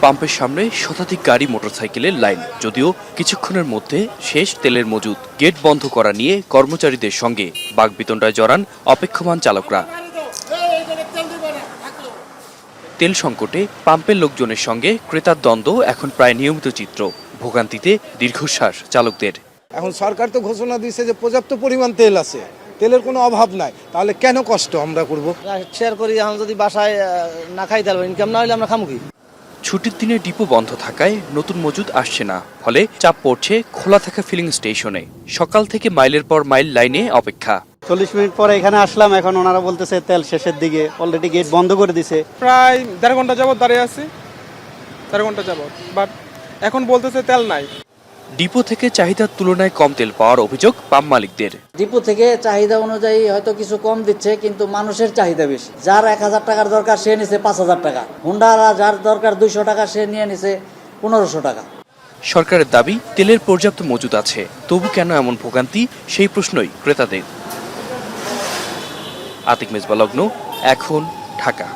পাম্পের সামনে শতাধিক গাড়ি মোটরসাইকেলের লাইন, যদিও কিছুক্ষণের মধ্যে শেষ তেলের মজুদ। গেট বন্ধ করা নিয়ে কর্মচারীদের সঙ্গে বাকবিতণ্ডায় জড়ান অপেক্ষমান চালকরা। তেল সংকটে পাম্পের লোকজনের সঙ্গে ক্রেতার দ্বন্দ্ব এখন প্রায় নিয়মিত চিত্র। ভোগান্তিতে দীর্ঘশ্বাস চালকদের। এখন সরকার তো ঘোষণা দিয়েছে যে পর্যাপ্ত পরিমাণ তেল আছে, তেলের কোনো অভাব নাই, তাহলে কেন কষ্ট আমরা করব? শেয়ার করি, এখন যদি বাসায় না খাই তাহলে ইনকাম না হলে আমরা খামু কি? ছুটির দিনে ডিপো বন্ধ থাকায় নতুন মজুদ আসছে না, ফলে চাপ পড়ছে খোলা থাকা ফিলিং স্টেশনে। সকাল থেকে মাইলের পর মাইল লাইনে অপেক্ষা। 40 মিনিট পরে এখানে আসলাম, এখন ওনারা বলতেছে তেল শেষের দিকে, অলরেডি গেট বন্ধ করে দিছে। প্রায় 1.5 ঘন্টা যাবত দাঁড়িয়ে আছি, 1.5 ঘন্টা যাবত, বাট এখন বলতেছে তেল নাই। ডিপো থেকে চাহিদার তুলনায় কম তেল পাওয়ার অভিযোগ পাম্প মালিকদের। ডিপো থেকে চাহিদা অনুযায়ী হয়তো কিছু কম দিচ্ছে, কিন্তু মানুষের চাহিদা বেশি। যার 1000 টাকার দরকার সে নিছে 5000 টাকা, হুন্ডারা যার দরকার 200 টাকা সে নিয়ে নিছে 1500 টাকা। সরকারের দাবি তেলের পর্যাপ্ত মজুদ আছে, তবু কেন এমন ভোগান্তি সেই প্রশ্নই ক্রেতাদের। আতিক মেজবা লগ্ন, এখন, ঢাকা।